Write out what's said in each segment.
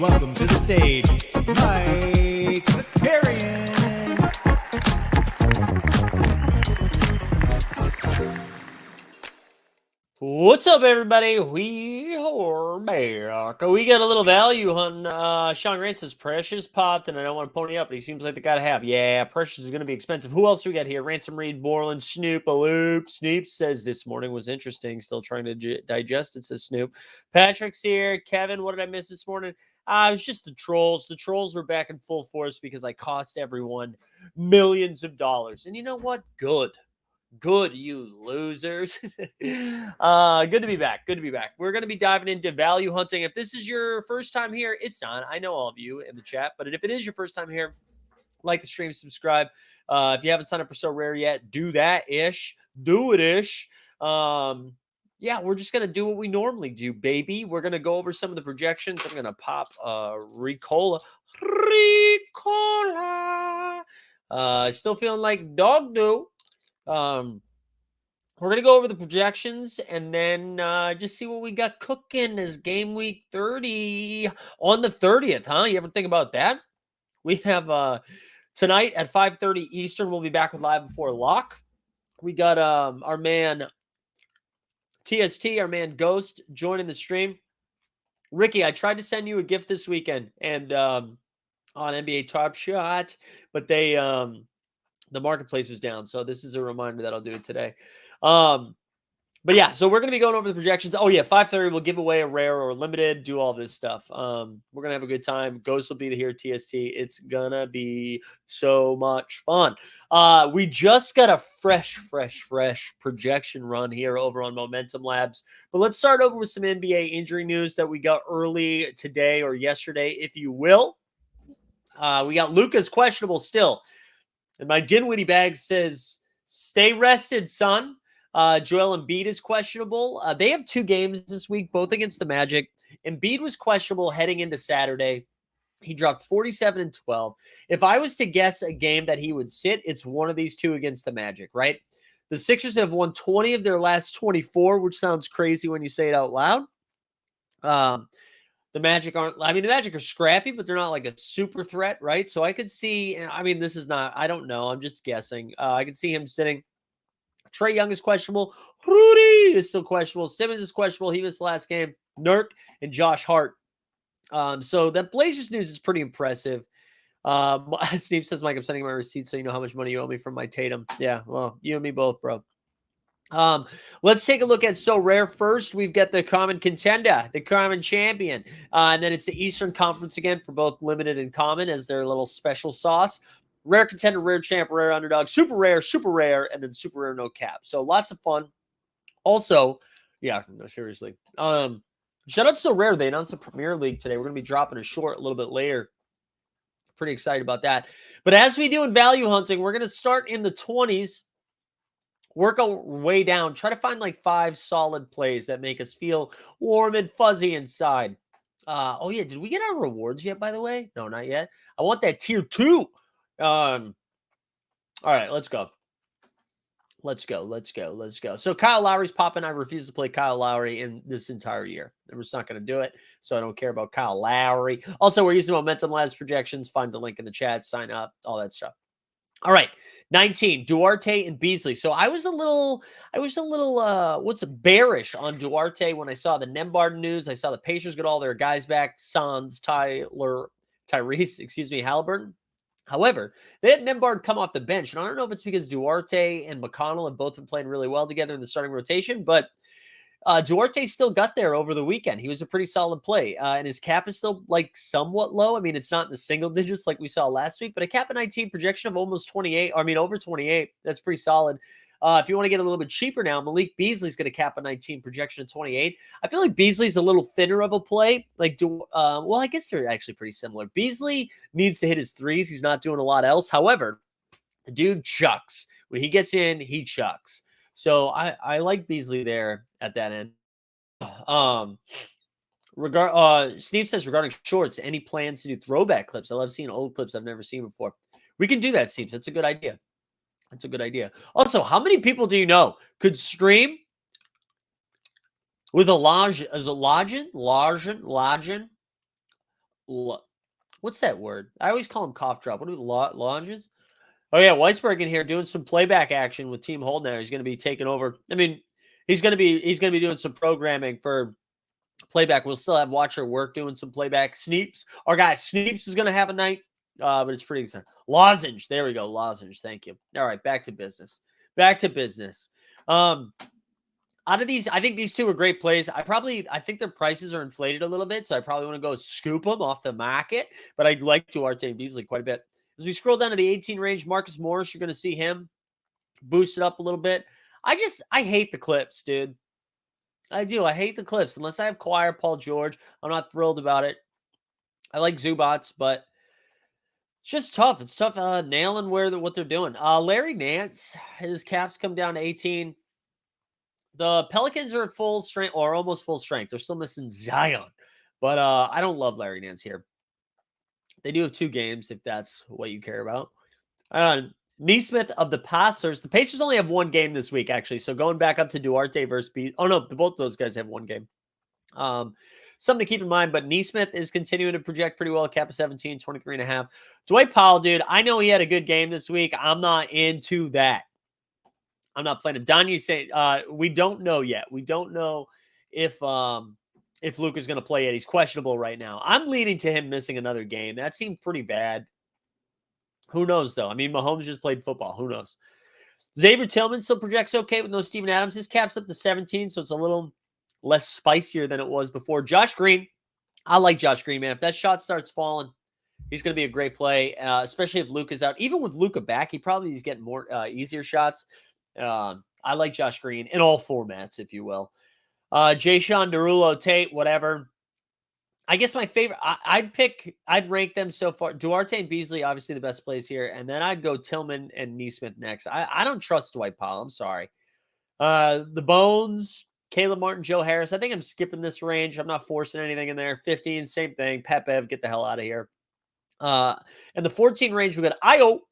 welcome to the stage, Mike Zakarian. What's up, everybody? We are back. We got a little value on Sean Grant says Precious popped, and I don't want to pony up, but he seems like the guy to have. Yeah, Precious is going to be expensive. Who else do we got here? Ransom Reed, Borland, Snoop, Aloop. Snoop says this morning was interesting. Still trying to digest it, says Snoop. Patrick's here. Kevin, what did I miss this morning? It was just the trolls. The trolls were back in full force because I cost everyone millions of dollars. And you know what? Good. Good, you losers. Good to be back. Good to be back. We're going to be diving into value hunting. If this is your first time here, it's not. I know all of you in the chat, but if it is your first time here, like the stream, subscribe. If you haven't signed up for SORARE yet, do that-ish. Do it-ish. Yeah, we're just going to do what we normally do, baby. We're going to go over some of the projections. I'm going to pop Ricola. Still feeling like dog do. We're going to go over the projections and then just see what we got cooking as game week 30 on the 30th, huh? You ever think about that? We have tonight at 5:30 Eastern, we'll be back with Live Before Lock. We got our man TST, our man Ghost, joining the stream. Ricky, I tried to send you a gift this weekend and on NBA Top Shot, but they the marketplace was down. So this is a reminder that I'll do it today. But yeah, so we're going to be going over the projections. Oh yeah, 5:30, we'll give away a rare or limited, do all this stuff. We're going to have a good time. Ghost will be here, TST. It's going to be so much fun. We just got a fresh projection run here over on Momentum Labs. But let's start over with some NBA injury news that we got early today or yesterday, if you will. We got Luka's questionable still. And my Dinwiddie bag says, stay rested, son. Joel Embiid is questionable. They have 2 games this week, both against the Magic. Embiid was questionable heading into Saturday. He dropped 47 and 12. If I was to guess a game that he would sit, it's one of these 2 against the Magic, right? The Sixers have won 20 of their last 24, which sounds crazy when you say it out loud. The Magic aren't, I mean, the Magic are scrappy, but they're not like a super threat, right? So I could see, I mean, this is not, I don't know. I'm just guessing. I could see him sitting. Trae Young is questionable. Rudy is still questionable. Simmons is questionable. He missed the last game. Nurk and Josh Hart. So that Blazers news is pretty impressive. Steve says, Mike, I'm sending my receipts so you know how much money you owe me from my Tatum. Yeah, well, you and me both, bro. Let's take a look at SORARE first. We've got the common contender, the common champion, and then it's the Eastern Conference again for both limited and common as their little special sauce. Rare contender, rare champ, rare underdog, super rare, and then super rare no cap. So lots of fun. Also, yeah, no, seriously. Shout out to SORARE. They announced the Premier League today. We're going to be dropping a short a little bit later. Pretty excited about that. But as we do in value hunting, we're going to start in the 20s. Work our way down. Try to find like 5 solid plays that make us feel warm and fuzzy inside. Oh, yeah. Did we get our rewards yet, by the way? No, not yet. I want that tier 2. All right, let's go. Let's go. So Kyle Lowry's popping. I refuse to play Kyle Lowry in this entire year. I'm just not going to do it. So I don't care about Kyle Lowry. Also, we're using Momentum Labs projections. Find the link in the chat. Sign up. All that stuff. All right, 19, Duarte and Beasley. So I was a little bearish on Duarte when I saw the Nembhard news. I saw the Pacers get all their guys back, Sans, Tyrese, Halliburton. However, they had Nembhard come off the bench, and I don't know if it's because Duarte and McConnell have both been playing really well together in the starting rotation, but Duarte still got there over the weekend. He was a pretty solid play. And his cap is still like somewhat low. I mean, it's not in the single digits like we saw last week, but a cap of 19, projection of almost 28. I mean, over 28. That's pretty solid. If you want to get a little bit cheaper now, Malik Beasley's going to cap a 19, projection of 28. I feel like Beasley's a little thinner of a play. Like, well, I guess they're actually pretty similar. Beasley needs to hit his threes. He's not doing a lot else. However, the dude chucks. When he gets in, he chucks. So I like Beasley there at that end. Steve says regarding shorts, any plans to do throwback clips? I love seeing old clips I've never seen before. We can do that, Steve. That's a good idea. Also, how many people do you know could stream with a login? What's that word? I always call him cough drop. What are the lounges? Oh yeah, Weisberg in here doing some playback action with Team Hold now. He's going to be taking over. I mean, he's going to be doing some programming for playback. We'll still have Watcher Work doing some playback. Sneeps, our guy Sneeps is going to have a night, but it's pretty exciting. Lozenge, there we go. Lozenge, thank you. All right, back to business. Back to business. Out of these, I think these two are great plays. I think their prices are inflated a little bit, so I probably want to go scoop them off the market. But I like Duarte and Beasley quite a bit. As we scroll down to the 18 range, Marcus Morris, you're going to see him boost it up a little bit. I hate the clips, dude. I do. I hate the clips. Unless I have Kawhi or Paul George, I'm not thrilled about it. I like Zubats, but it's just tough. It's tough nailing what they're doing. Larry Nance, his caps come down to 18. The Pelicans are at full strength or almost full strength. They're still missing Zion, but I don't love Larry Nance here. They do have 2 games if that's what you care about. Neesmith of the Pacers. The Pacers only have 1 game this week, actually. So going back up to Duarte versus B. Oh, no, both those guys have 1 game. Something to keep in mind, but Neesmith is continuing to project pretty well. Cap of 17, 23.5. Dwight Powell, dude, I know he had a good game this week. I'm not into that. I'm not playing him. Donnie say we don't know yet. We don't know if Luke is going to play yet. He's questionable right now. I'm leaning to him missing another game. That seemed pretty bad. Who knows, though? I mean, Mahomes just played football. Who knows? Xavier Tillman still projects okay with no Steven Adams. His cap's up to 17, so it's a little less spicier than it was before. Josh Green. I like Josh Green, man. If that shot starts falling, he's going to be a great play, especially if Luke is out. Even with Luka back, he probably is getting more easier shots. I like Josh Green in all formats, if you will. Jayshon Derulo, Tate, whatever. I guess my favorite, I'd rank them so far. Duarte and Beasley, obviously the best plays here. And then I'd go Tillman and Neesmith next. I don't trust Dwight Powell. I'm sorry. The Bones, Caleb Martin, Joe Harris. I think I'm skipping this range. I'm not forcing anything in there. 15, same thing. Pepev, get the hell out of here. And the 14 range, we got Io.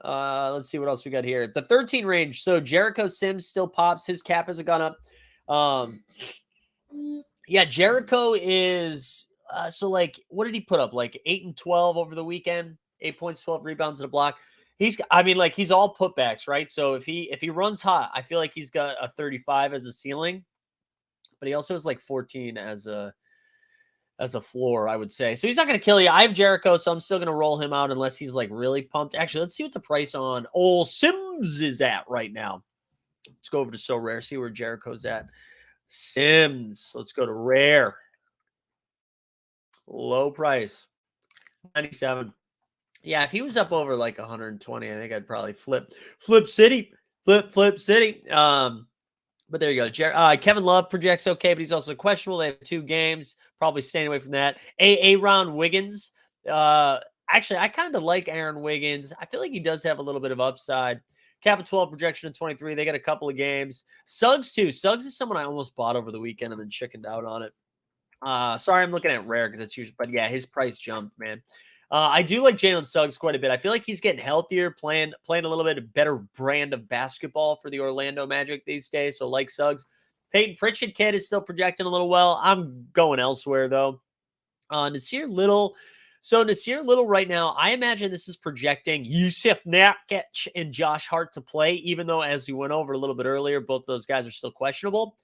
Let's see what else we got here. The 13 range. So Jericho Sims still pops. His cap hasn't gone up. Yeah, Jericho is so like, what did he put up? Like 8 and 12 over the weekend, 8 points, 12 rebounds and a block. He's all putbacks, right? So if he runs hot, I feel like he's got a 35 as a ceiling, but he also has like 14 as a floor, I would say. So he's not going to kill you. I have Jericho, so I'm still going to roll him out unless he's like really pumped. Actually, let's see what the price on old Sims is at right now. Let's go over to SORARE, see where Jericho's at. Sims. Let's go to rare. Low price. 97. Yeah, if he was up over like 120, I think I'd probably flip city. Flip city. But there you go. Kevin Love projects okay, but he's also questionable. They have 2 games. Probably staying away from that. Aaron Wiggins. Actually, I kind of like Aaron Wiggins. I feel like he does have a little bit of upside. Cap of 12, projection of 23. They got a couple of games. Suggs, too. Suggs is someone I almost bought over the weekend and then chickened out on it. Sorry, I'm looking at rare because it's usually, but yeah, his price jumped, man. I do like Jalen Suggs quite a bit. I feel like he's getting healthier, playing a little bit of better brand of basketball for the Orlando Magic these days. So like Suggs. Peyton Pritchard kid is still projecting a little well. I'm going elsewhere, though. Nasir Little. So Nasir Little right now, I imagine this is projecting Yusuf Nurkic and Josh Hart to play, even though, as we went over a little bit earlier, both those guys are still questionable.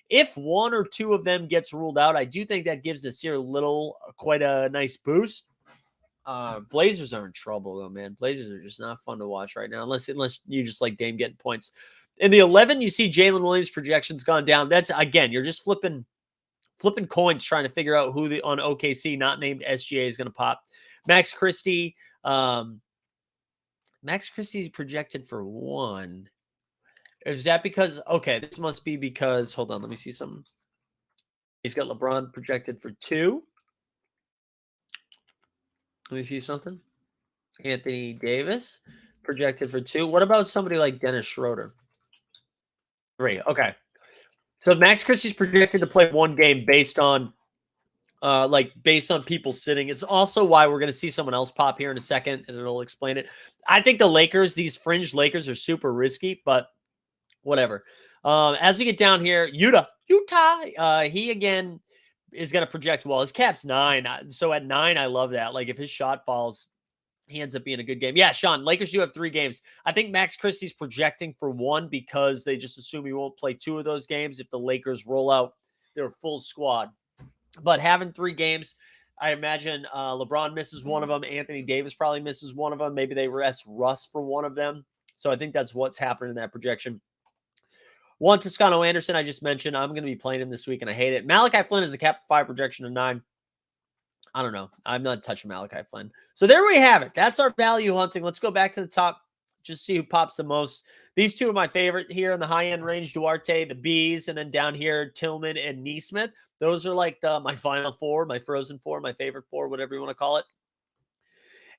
If 1 or 2 of them gets ruled out, I do think that gives Nasir Little quite a nice boost. Blazers are in trouble, though, man. Blazers are just not fun to watch right now, unless you just like Dame getting points. In the 11, you see Jalen Williams' projections gone down. That's, again, you're just flipping coins trying to figure out who on OKC not named SGA is going to pop. Max Christie. Max Christie's projected for 1. Is that because, okay, this must be because, hold on, let me see something. He's got LeBron projected for 2. Let me see something. Anthony Davis projected for 2. What about somebody like Dennis Schroeder? 3. Okay. So Max Christie's projected to play 1 game based on people sitting. It's also why we're going to see someone else pop here in a second, and it'll explain it. I think the Lakers, these fringe Lakers, are super risky, but whatever. As we get down here, Utah, he again, is going to project well. His cap's 9. So at 9, I love that. Like if his shot falls, he ends up being a good game. Yeah, Sean, Lakers do have 3 games. I think Max Christie's projecting for 1 because they just assume he won't play 2 of those games if the Lakers roll out their full squad. But having 3 games, I imagine LeBron misses one of them. Anthony Davis probably misses one of them. Maybe they rest Russ for one of them. So I think that's what's happening in that projection. One, Toscano Anderson, I just mentioned. I'm going to be playing him this week, and I hate it. Malachi Flynn is a cap 5 projection of 9. I don't know. I'm not touching Malachi Flynn. So there we have it. That's our value hunting. Let's go back to the top. Just see who pops the most. These 2 are my favorite here in the high-end range. Duarte, the Bees, and then down here, Tillman and Neesmith. Those are like my final 4, my frozen 4, my favorite 4, whatever you want to call it.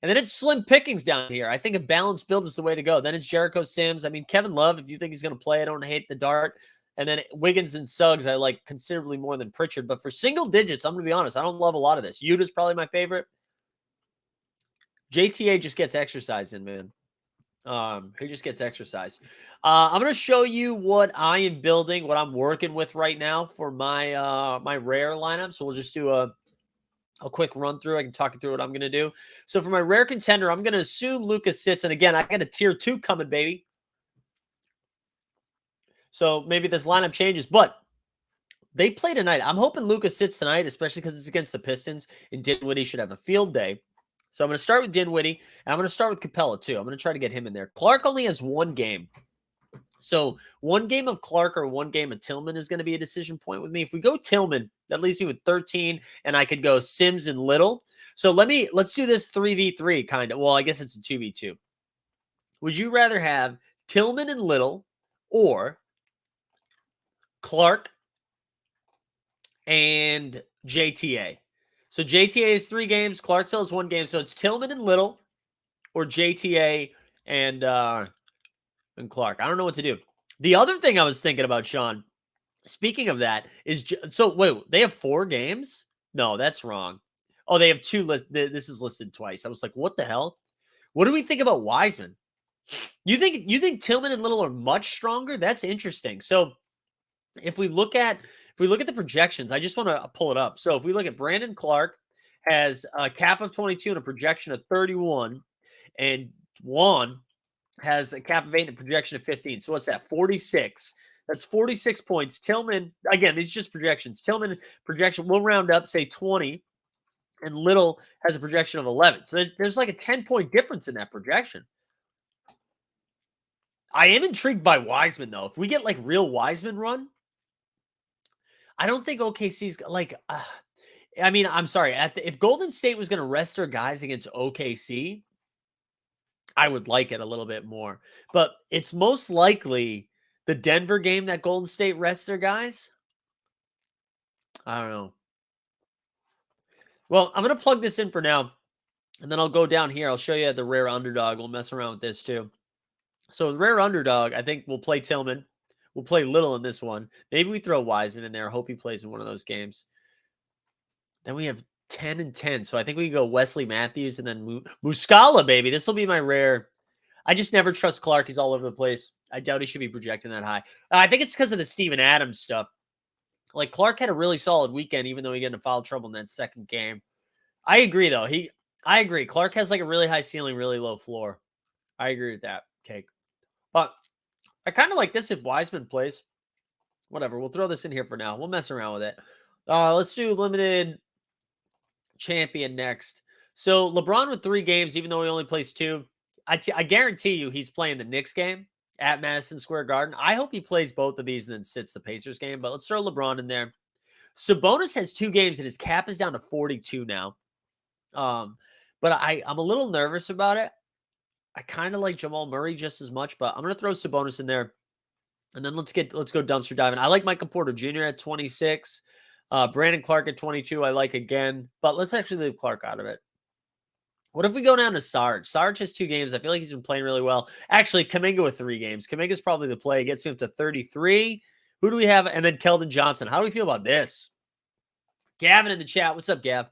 And then it's slim pickings down here. I think a balanced build is the way to go. Then it's Jericho Sims. I mean, Kevin Love, if you think he's going to play, I don't hate the dart. And then Wiggins and Suggs, I like considerably more than Pritchard. But for single digits, I'm going to be honest, I don't love a lot of this. Utah's probably my favorite. JTA just gets exercise in, man. He just gets exercise. I'm going to show you what I am building, what I'm working with right now for my my rare lineup. So we'll just do a quick run through. I can talk you through what I'm going to do. So for my rare contender, I'm going to assume Lucas sits. And again, I got a tier 2 coming, baby. So maybe this lineup changes, but they play tonight. I'm hoping Lucas sits tonight, especially because it's against the Pistons, and Dinwiddie should have a field day. So I'm going to start with Dinwiddie, and I'm going to start with Capella, too. I'm going to try to get him in there. Clark only has 1 game. So 1 game of Clark or 1 game of Tillman is going to be a decision point with me. If we go Tillman, that leaves me with 13, and I could go Sims and Little. So let's do this 3v3 kind of. Well, I guess it's a 2v2. Would you rather have Tillman and Little or Clark and JTA? So JTA is 3 games. Clark still has 1 game. So it's Tillman and Little or JTA and Clark. I don't know what to do. The other thing I was thinking about, Sean, speaking of that, is so wait, they have 4 games? No, that's wrong. Oh, they have 2 list. This is listed twice. I was like, what the hell? What do we think about Wiseman? You think Tillman and Little are much stronger? That's interesting. So if we look at the projections, I just want to pull it up. So if we look at Brandon Clark has a cap of 22 and a projection of 31, and Juan has a cap of 8 and a projection of 15. So what's that? 46. That's 46 points. Tillman, again, these are just projections. Tillman projection, we'll round up, say 20, and Little has a projection of 11. So there's like a 10-point difference in that projection. I am intrigued by Wiseman, though. If we get like real Wiseman run, I don't think OKC's like, I mean, I'm sorry. If Golden State was going to rest their guys against OKC, I would like it a little bit more. But it's most likely the Denver game that Golden State rests their guys. I don't know. Well, I'm going to plug this in for now, and then I'll go down here. I'll show you the rare underdog. We'll mess around with this too. So the rare underdog, I think we'll play Tillman. We'll play Little in this one. Maybe we throw Wiseman in there. I hope he plays in one of those games. Then we have 10 and 10. So I think we can go Wesley Matthews and then Muscala, baby. This will be my rare. I just never trust Clark. He's all over the place. I doubt he should be projecting that high. I think it's because of the Steven Adams stuff. Like Clark had a really solid weekend, even though he got into foul trouble in that second game. I agree, though. I agree. Clark has like a really high ceiling, really low floor. I agree with that, Cake. But I kind of like this if Wiseman plays. Whatever. We'll throw this in here for now. We'll mess around with it. Let's do limited champion next. So LeBron with 3 games, even though he only plays 2. I guarantee you he's playing the Knicks game at Madison Square Garden. I hope he plays both of these and then sits the Pacers game. But let's throw LeBron in there. Sabonis has 2 games and his cap is down to 42 now. But I'm a little nervous about it. I kind of like Jamal Murray just as much, but I'm going to throw Sabonis in there. And then let's go dumpster diving. I like Michael Porter Jr. at 26. Brandon Clark at 22, I like again. But let's actually leave Clark out of it. What if we go down to Sarge? Sarge has 2 games. I feel like he's been playing really well. Actually, Kuminga with 3 games. Kuminga's probably the play. Gets me up to 33. Who do we have? And then Keldon Johnson. How do we feel about this? Gavin in the chat. What's up, Gav?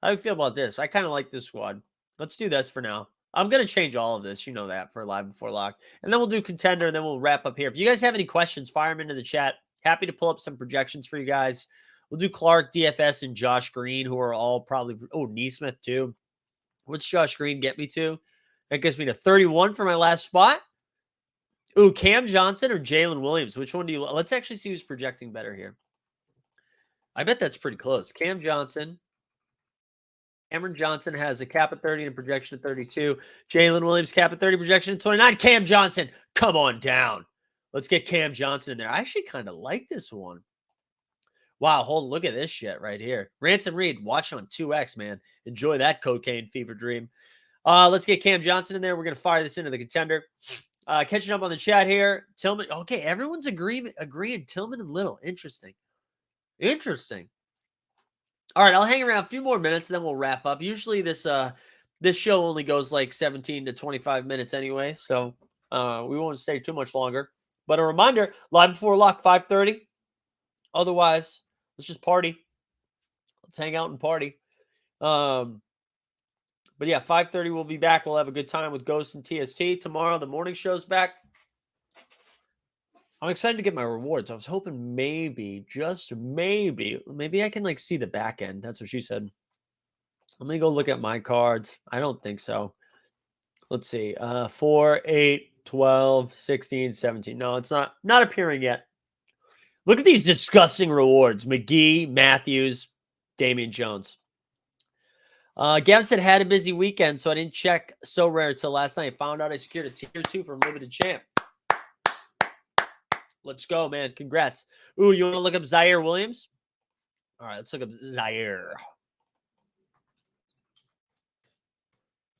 How do you feel about this? I kind of like this squad. Let's do this for now. I'm going to change all of this. You know that for Live Before Lock. And then we'll do contender, and then we'll wrap up here. If you guys have any questions, fire them into the chat. Happy to pull up some projections for you guys. We'll do Clark, DFS, and Josh Green, who are all probably. Oh, Neesmith too. What's Josh Green get me to? That gets me to 31 for my last spot. Ooh, Cam Johnson or Jalen Williams? Which one do you? Let's actually see who's projecting better here. I bet that's pretty close. Cam Johnson. Cameron Johnson has a cap at 30 and a projection at 32. Jalen Williams, cap at 30, projection at 29. Cam Johnson, come on down. Let's get Cam Johnson in there. I actually kind of like this one. Wow, look at this shit right here. Ransom Reed, watch on 2X, man. Enjoy that cocaine fever dream. Let's get Cam Johnson in there. We're going to fire this into the contender. Catching up on the chat here. Tillman. Okay, everyone's agreeing. Tillman and Little. Interesting. All right, I'll hang around a few more minutes, and then we'll wrap up. Usually this show only goes like 17 to 25 minutes anyway, so we won't stay too much longer. But a reminder, live before lock, 5:30. Otherwise, let's just party. Let's hang out and party. But yeah, 5:30 we'll be back. We'll have a good time with Ghost and TST. Tomorrow, the morning show's back. I'm excited to get my rewards. I was hoping maybe, just maybe I can like see the back end. That's what she said. Let me go look at my cards. I don't think so. Let's see. 4, 8, 12, 16, 17. No, it's not appearing yet. Look at these disgusting rewards. McGee, Matthews, Damian Jones. Gavin said, had a busy weekend, so I didn't check SORARE till last night. Found out I secured a tier 2 from Limited Champ. Let's go, man. Congrats. Ooh, you want to look up Zaire Williams? All right, let's look up Zaire.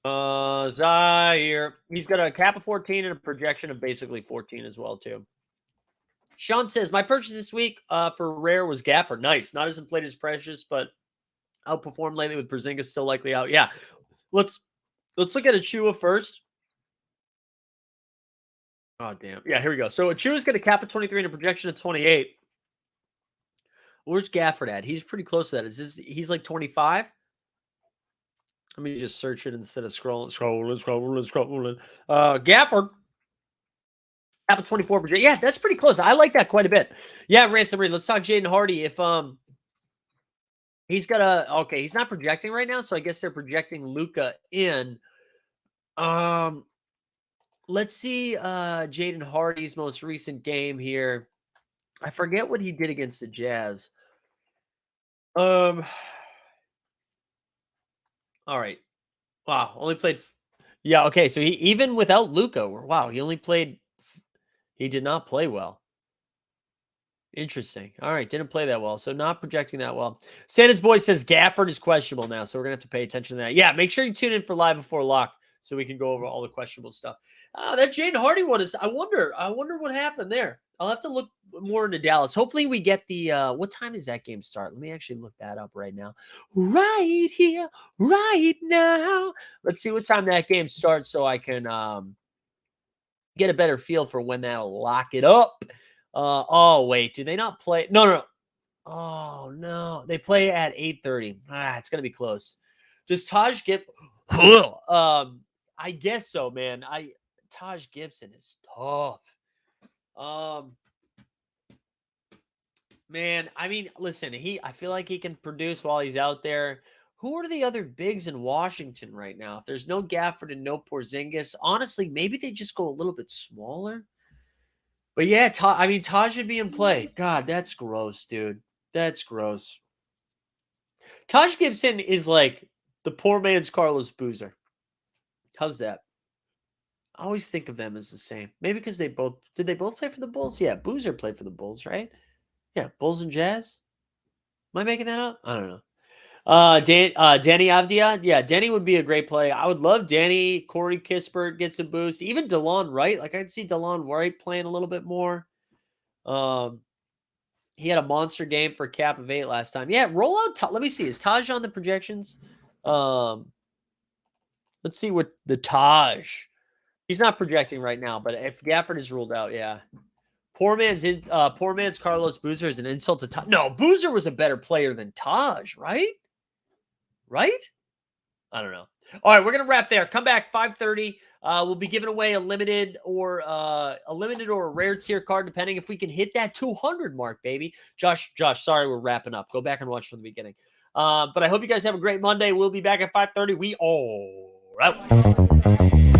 Zaire. He's got a cap of 14 and a projection of basically 14 as well, too. Sean says, my purchase this week for Rare was Gafford. Nice. Not as inflated as Precious, but outperformed lately with Porzingis still likely out. Yeah. Let's look at Achua first. Oh, damn. Yeah, here we go. So Achua's got a cap of 23 and a projection of 28. Where's Gafford at? He's pretty close to that. He's like 25? Let me just search it instead of scrolling. Gafford. Cap of 24 projection. Yeah, that's pretty close. I like that quite a bit. Yeah, Ransom Reed. Let's talk Jaden Hardy. If he's got okay, he's not projecting right now, so I guess they're projecting Luka in. Let's see Jaden Hardy's most recent game here. I forget what he did against the Jazz. All right. Wow, only played. Yeah, okay. So he even without Luka, wow, he did not play well. Interesting. All right, didn't play that well, so not projecting that well. Santa's boy says Gafford is questionable now, so we're gonna have to pay attention to that. Yeah, make sure you tune in for live before lock so we can go over all the questionable stuff. That Jaden Hardy one is. I wonder what happened there. I'll have to look more into Dallas. Hopefully, we get the. What time does that game start? Let me actually look that up right now. Right here, right now. Let's see what time that game starts, so I can get a better feel for when that'll lock it up. Oh wait, do they not play? No. Oh no, they play at 8:30. It's gonna be close. Does Taj get? I guess so, man. Taj Gibson is tough. Man, I mean, listen, I feel like he can produce while he's out there. Who are the other bigs in Washington right now? If there's no Gafford and no Porzingis, honestly, maybe they just go a little bit smaller. But yeah, Taj should be in play. God, that's gross, dude. That's gross. Taj Gibson is like the poor man's Carlos Boozer. How's that? I always think of them as the same. Maybe because did they both play for the Bulls? Yeah, Boozer played for the Bulls, right? Yeah, Bulls and Jazz. Am I making that up? I don't know. Danny Avdia. Yeah, Denny would be a great play. I would love Denny. Corey Kispert gets a boost. Even DeLon Wright. Like I'd see DeLon Wright playing a little bit more. He had a monster game for a cap of 8 last time. Yeah, roll out. Let me see. Is Taj on the projections? Let's see what the Taj. He's not projecting right now, but if Gafford is ruled out, yeah. Poor man's Carlos Boozer is an insult to Taj. No, Boozer was a better player than Taj, right? Right? I don't know. All right, we're gonna wrap there. Come back 5:30. We'll be giving away a limited or a rare tier card, depending if we can hit that 200 mark, baby. Josh, sorry, we're wrapping up. Go back and watch from the beginning. But I hope you guys have a great Monday. We'll be back at 5:30. We all out.